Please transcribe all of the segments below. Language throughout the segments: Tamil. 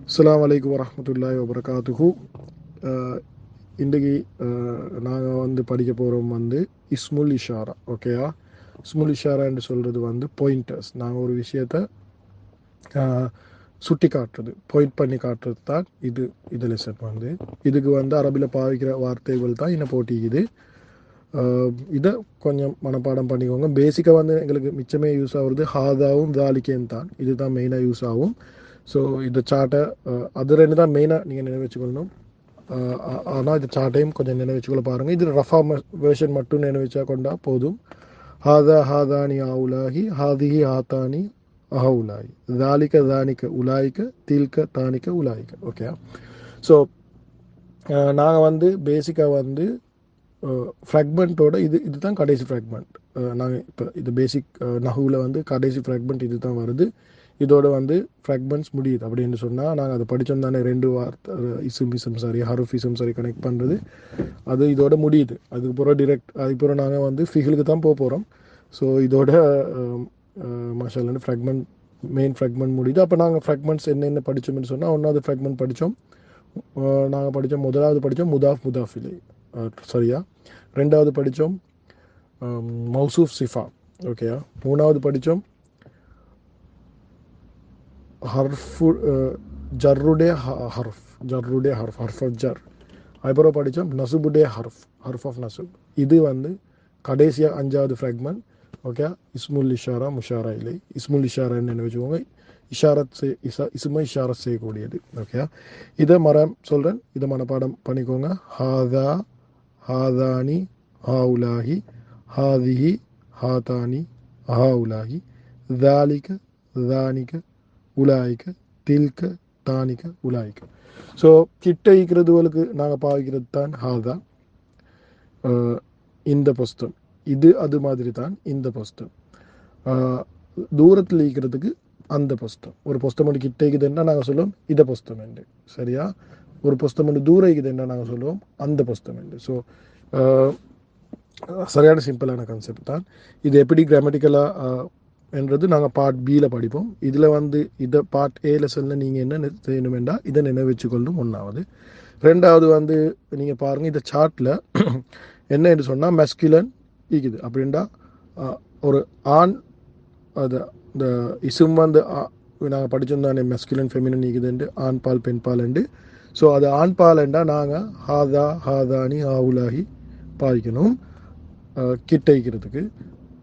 அஸ்ஸலாமு அலைக்கும் வரஹ்மத்துல்லாஹி வபரகாத்துஹு. இன்றைக்கி நாங்கள் படிக்க போகிறோம் இஸ்முல் இஷாரா. ஓகேயா? இஸ்முல் இஷாரா என்று சொல்கிறது பாயிண்டர்ஸ். நாங்கள் ஒரு விஷயத்தை சுட்டி காட்டுறது, பாயிண்ட் பண்ணி காட்டுறது தான் இது லெசன். இதுக்கு அரபியில் பாவிக்கிற வார்த்தைகள் தான் இன்னும் போட்டிக்குது. இதை கொஞ்சம் மனப்பாடம் பண்ணிக்கோங்க. பேசிக்காக எங்களுக்கு மிச்சமே யூஸ் ஆகுறது ஹாதாவும் தாலிக்கேன் தான். இதுதான் மெயினாக யூஸ் ஆகும். ஸோ இந்த சார்ட்டை அது ரெண்டு தான் மெயினாக நீங்கள் நினைவு வச்சுக்கொள்ளணும். ஆனால் இந்த சார்ட்டையும் கொஞ்சம் நினைவு வச்சுக்கொள்ள பாருங்கள். இது ரஃபா வேர்ஷன் மட்டும் நினைவு வச்சா கொண்டா போதும். ஹாதா ஹாதானி ஆவுலாஹி, ஹாதிஹி ஹாத்தானி அஹவுலாஹி, தாலிக்க தானிக்க உலாய்க்க, தீல்க தானிக்க உலாய்க்க. ஓகே. ஸோ நாங்கள் பேசிக்காக ஃப்ராக்மெண்ட்டோட இதுதான் கடைசி ஃப்ராக்மெண்ட். நாங்கள் இப்போ இது பேசிக் நஹுவில் கடைசி ஃப்ராக்மெண்ட் இது தான் வருது. இதோட ஃப்ராக்மெண்ட்ஸ் முடியுது அப்படின்னு சொன்னால் நாங்கள் அதை படித்தோம் தானே. ரெண்டு வார்த்தை இசும் சரி ஹருஃப் இசும் சரி கனெக்ட் பண்ணுறது, அது இதோட முடியுது. அதுக்கப்புறம் டிரெக்ட் அதுக்கப்புறம் நாங்கள் ஃபிகிலுக்கு தான் போக போகிறோம். ஸோ இதோட மாஷால்லா ஃப்ராக்மெண்ட் மெயின் ஃப்ராக்மெண்ட் முடியுது. அப்போ நாங்கள் ஃப்ராக்மெண்ட்ஸ் என்னென்ன படித்தோம்னு சொன்னால், ஒன்றாவது ஃப்ராக்மெண்ட் படித்தோம். நாங்கள் படித்தோம் முதலாவது படித்தோம் முதாஃபிலை, சரியா? ரெண்டாவது படித்தோம் மௌசூஃப் சிஃபா. ஓகேயா? மூணாவது படித்தோம் ஹர்ஃபு ஜர்ருடே ஹர்ஃப், ஹர்ஃப் ஆஃப் ஜர். அதுக்கப்புறம் படித்தோம் நசுபுடே ஹர்ஃப் ஆஃப் நசுப். இது கடைசியாக அஞ்சாவது ஃப்ராக்மெண்ட். ஓகே. இஸ்முல் இஷாரா முஷாரா இல்லை. இஸ்முல் இஷாரான்னு என்ன வச்சுக்கோங்க, இசுமை இஷாரத் செய்யக்கூடியது. ஓகே. இதை சொல்கிறேன், இதை மனப்பாடம் பண்ணிக்கோங்க. ஹாதா ஹாதானி ஹாவுலாஹி, ஹாதிஹி ஹாதானி ஹாவுலாஹி, தாலிக தானிக உலாய்க்க, தில்க தானிக உலாய்க்க. ஸோ கிட்ட ஈக்கிறதுகளுக்கு நாங்கள் பாவிக்கிறது தான் ஹாதா. இந்த புஸ்தம் இது அது மாதிரி தான் இந்த புஸ்தம். தூரத்தில் ஈக்கிறதுக்கு அந்த புஸ்தம். ஒரு புஸ்தம் ஒன்று கிட்ட ஈக்குதுன்னா நாங்கள் சொல்லுவோம் இதை புஸ்தம் என்று, சரியா? ஒரு புஸ்தம் ஒன்று தூரம் ஈக்குதுன்னா நாங்கள் சொல்லுவோம் அந்த புஸ்தம் என்று. ஸோ சரியான சிம்பிளான கான்செப்ட் தான் இது. எப்படி கிராமட்டிக்கலாக என்றது நாங்கள் பார்ட் பியில் படிப்போம். இதில் இதை பார்ட் ஏ லெசனில் நீங்கள் என்ன செய்யணும் என்றால் இதை நினைவு வச்சுக்கொள்ளும். ஒன்றாவது. ரெண்டாவது நீங்கள் பாருங்கள், இந்த சார்ட்டில் என்ன என்று சொன்னால் மெஸ்குலன் ஈக்குது அப்படின்டா ஒரு ஆண். அது இந்த இசும் நாங்கள் படிச்சிருந்தானே மெஸ்குலன் ஃபெமினன் ஈக்குதுண்டு, ஆண் பால் பெண் பால் உண்டு. ஸோ அது ஆண் பால்ண்டா நாங்கள் ஹாதா ஹாதானி ஆவுலாகி பாதிக்கணும் கிட்ட ஈக்கிறதுக்கு.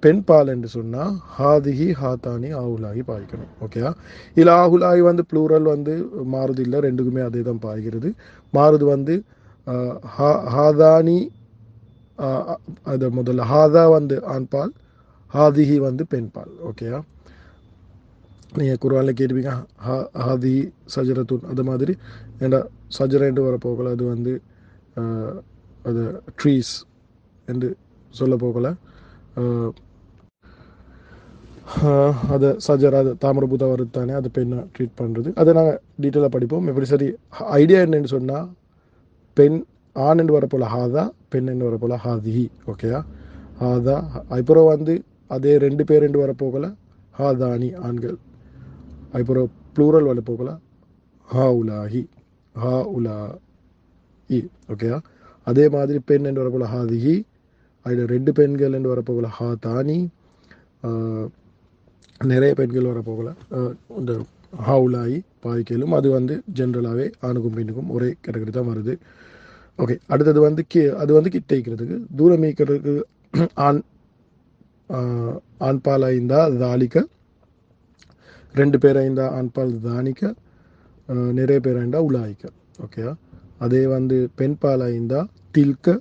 பெண் பால் என்று சொன்னால் ஹாதிஹி ஹாத்தானி ஆவுலாகி பாய்க்கணும். ஓகேயா? இதில் ஆகுலாகி ப்ளூரல் மாறுது இல்லை, ரெண்டுக்குமே அதே தான் பாய்கிறது. மாறுது ஹாதானி, அது முதல்ல ஹாதா ஆண் பால், ஹாதிஹி பெண் பால். ஓகேயா? நீங்கள் குர்ஆனில் கேட்டுப்பீங்க ஹாதிஹி சஜரத்துன், அது மாதிரி ஏண்டா சஜரண்டு வர போகல, அது அது ட்ரீஸ் என்று சொல்ல போகல. அது சஜர், அது தாமிரபூதா வருது தானே, அது பெண்ணை ட்ரீட் பண்ணுறது. அதை நாங்கள் டீட்டெயிலாக படிப்போம். எப்படி சரி ஐடியா என்னன்னு சொன்னால், பெண் ஆண் என்று வரப்போல ஹாதா, பெண் என்று வரப்போல ஹாதிஹி. ஓகேயா? ஹாதா. அப்புறம் அதே ரெண்டு பேர் என்று வரப்போகல ஹாதானி ஆண்கள். அப்புறம் ப்ளூரல் வரப்போகல ஹா உலாஹி, ஹா உலா இ. ஓகேயா? அதே மாதிரி பெண் என்று வரப்போல ஹாதிஹி, அதில் ரெண்டு பெண்கள் என்று வரப்போகல ஹாதானி, நிறைய பெண்கள் வரப்போகல இந்த ஹவுலாயி பாய்க்கலும். அது ஜென்ரலாகவே ஆணுக்கும் பெண்ணுக்கும் ஒரே கேட்டகரி தான் வருது. ஓகே. அடுத்தது அது கிட்ட ஈக்கிறதுக்கு. தூரம் ஈக்கிறதுக்கு ஆண் பால் ஐந்தா தாலிக்க, ரெண்டு பேர் ஐந்தா ஆண் பால் தானிக்க, நிறைய பேர் ஐந்தா உலாய்க்க. ஓகேயா? அதே பெண் பால் ஐந்தா தில்க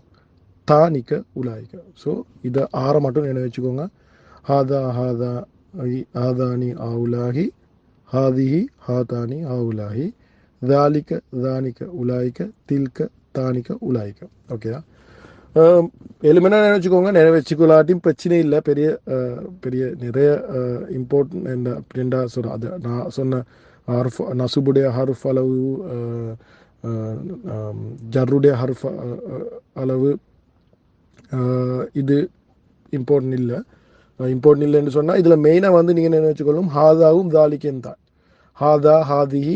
தானிக்க உலாய்க்க. ஸோ இதை மட்டும் நினைவு வச்சுக்கோங்க. ஹாதா ஹாதா ஹாதானி ஆவுலாஹி, ஹாதிஹி ஹாதானி ஆவுலாஹி, தாலிக்க தானிக்க உலாய்க்க, தில்க தானிக்க உலாய்க்க. ஓகேயா? எலுமெனா நினைச்சுக்கோங்க. நினைவச்சுக்கொள்ளாட்டியும் பிரச்சனை இல்லை. பெரிய பெரிய நிறைய இம்பார்ட்டன்ட் அப்படின்டா சொல்கிறேன். அது நான் சொன்ன ஹர்ஃப் நசுபுடைய ஹர்ஃப் அளவு, ஜர்ருடைய ஹர்ஃப் அளவு, இது இம்பார்ட்டன்ட் இல்லை. இம்பார்ட்டன்ட் இல்லைன்னு சொன்னால் இதில் மெயினாக நீங்கள் நினைச்சுக்கொள்ளும் ஹாதாவும் தாலிக்கேன் தான். ஹாதா ஹாதிஹி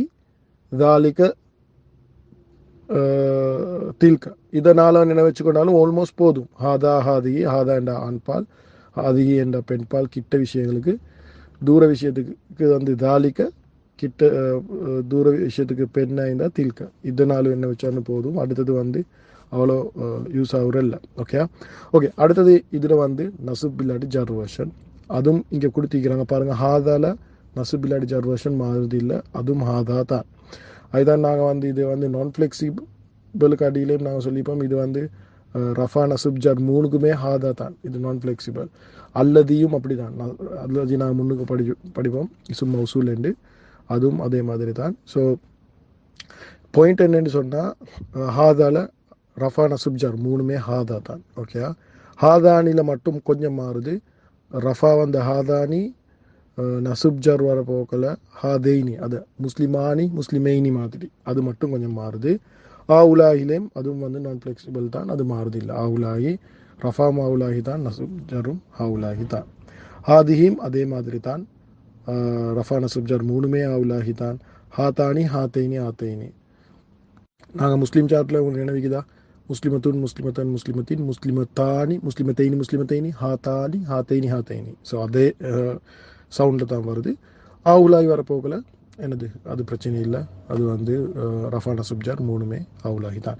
தாலிக்க தில்க. இதனால் நினைவச்சுக்கொண்டாலும் ஆல்மோஸ்ட் போதும். ஹாதா ஹாதிகி, ஹாதா என்ற ஆண்பால், ஹாதிகி என்ற பெண்பால், கிட்ட விஷயங்களுக்கு. தூர விஷயத்துக்கு வந்து தாலிக்க, கிட்ட தூர விஷயத்துக்கு பெண்ணா இருந்தால் தில்க. இதனாலும் என்ன வச்சாலும் போதும். அடுத்தது வந்து அவ்வளோ யூஸ் ஆகுறல்ல. Okay okay. அடுத்தது இதில் வந்து நசுப் இல்லாட்டி ஜர் வெர்ஷன், அதுவும் இங்கே கொடுத்திருக்கிறாங்க பாருங்கள். ஹாதால நசுப் இல்லாட்டி ஜர் வெர்ஷன் மாறுது இல்லை, அதுவும் ஹாதா தான். அதுதான் நாங்கள் வந்து இது வந்து நான் ஃப்ளெக்சிபிளுக்கு அடியிலையும் நாங்கள் சொல்லிப்போம். இது வந்து ரஃபா நசுப் ஜர் மூணுக்குமே ஹாதா தான், இது நான் ஃப்ளெக்சிபிள். அல்லதியும் அப்படி தான், அல்லதி நாங்கள் முன்னுக்கு படிப்போம் சும்மா உசூலேண்டு, அதுவும் அதே மாதிரி தான். ஸோ பாயிண்ட் என்னன்னு சொன்னால், ஹாதால ரஃபா நசுப் ஜர் மூணுமே ஹாதா தான். ஓகே, ஹாதானியில் மட்டும் கொஞ்சம் மாறுது. ரஃபா வந்து ஹாதானி, நசுப் ஜர் வர போக்கில் ஹாதெய்னி, அது முஸ்லிமானி முஸ்லிமைனி மாதிரி, அது மட்டும் கொஞ்சம் மாறுது. ஆவுலாஹிலேயும் அதுவும் வந்து நான் ஃப்ளெக்சிபிள் தான், அது மாறுது இல்லை. ஆவுலாஹி ரஃபா மாவுலாஹி தான், நசுப் ஜரும் ஆவுலாஹி தான். ஹாதிஹீம் அதே மாதிரி தான், ரஃபா நசுப் ஜர் மூணுமே ஆவுலாஹி தான். ஹாத்தானி ஹாத்தைனி ஹாத்தைனி. நாங்கள் முஸ்லீம் சார்ட்டில் உங்களுக்கு நினைவிக்குதா? முஸ்லிமத்துன் முஸ்லிமத்தன் முஸ்லிமத்தின் முஸ்லிமத்தானி முஸ்லிமத்தைனி முஸ்லிமத்தைனி ஹாத்தானி ஹாத்தைனி ஹாத்தைனி. ஸோ அதே சவுண்டில் தான் வருது. ஆவுலாகி வரப்போக்கில் என்னது, அது பிரச்சனை இல்லை. அது வந்து ரஃபா நசுப் ஜர் மூணுமே ஆவுலாகி தான்.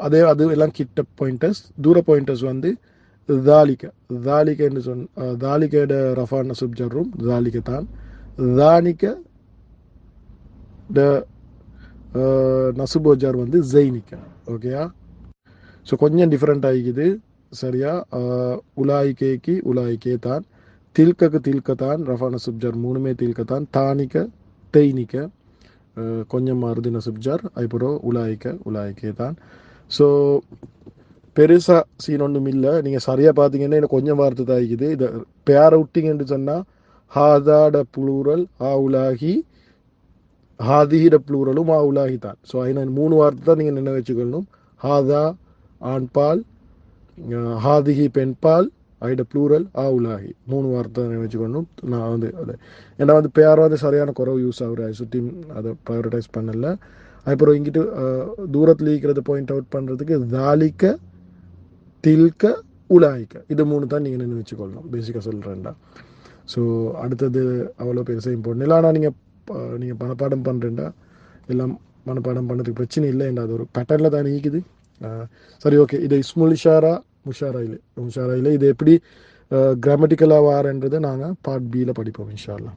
அதே அது எல்லாம் கிட்ட பாயிண்டர்ஸ். தூர பாயிண்டர்ஸ் வந்து தாலிக்க. தாலிக்க என்று தாலிக்கோட ரஃபா நசுப் ஜர்ரும் தாலிக்க தான். தானிக்க நசுபோ ஜர் வந்து ஜெய்னிக்க. ஓகேயா? ஸோ கொஞ்சம் டிஃப்ரெண்ட் ஆகிக்குது. சரியா? உலாய்கேக்கு உலாய்கே தான். தில்கக்கு தில்க தான். ரஃபா நசுப் ஜர் மூணுமே தில்க தான். தானிக்க தெய்னிக்க கொஞ்சம் மாறுது நசுப் ஜர். அதுக்கப்புறம் உலாய்க்க உலாய்கே தான். ஸோ பெருசாக சீன் ஒன்றும் இல்லை. நீங்கள் சரியாக பார்த்தீங்கன்னா எனக்கு கொஞ்சம் வார்த்தை தான் ஆகிக்குது. இதை பேர் விட்டிங்கன்னு சொன்னால் ஹாதாட ப்ளூரல் ஆவுலாகி, ஹாதிஹிட ப்ளூரலும் ஆவுலாகி தான். ஸோ அதில் 3 வார்த்தை தான் நீங்கள் நினைவு வச்சுக்கணும். ஹாதா ஆண்பால், ஹாதிஹி பெண்பால், ஐட ப்ளூரல் ஆவுலாகி, 3 வார்த்தை தான் நினைவு வச்சுக்கணும். நான் வந்து அதை ஏன்னா வந்து பேர் வந்து சரியான குறவு யூஸ் ஆகுது, அதை சுற்றி அதை ப்ரையாரிட்டைஸ் பண்ணல. அப்புறம் இங்கிட்டு தூரத்தில் இருக்கிறத பாயிண்ட் அவுட் பண்ணுறதுக்கு தாலிக்க தில்க உலாய்க்க, இது 3 தான் நீங்கள் நினைவு வச்சுக்கொள்ளணும். பேசிக்காக சொல்கிறேன்டா. ஸோ அடுத்தது அவ்வளோ பெருசாக இம்பார்ட்டன் இல்லை. ஆனால் நீங்கள் மனப்பாடம் பண்ணுறேன்டா, எல்லாம் மனப்பாடம் பண்ணுறதுக்கு பிரச்சனை இல்லைண்டா, அது ஒரு பேட்டர்னில் தான் நீக்குது. சரி, ஓகே. இது இஸ்முல் இஷாரா முஷாரா இல்லை இது எப்படி கிராமட்டிக்கலாக வாரன்றதை நாங்கள் பார்ட் பியில் படிப்போம் இன்ஷா அல்லாஹ்.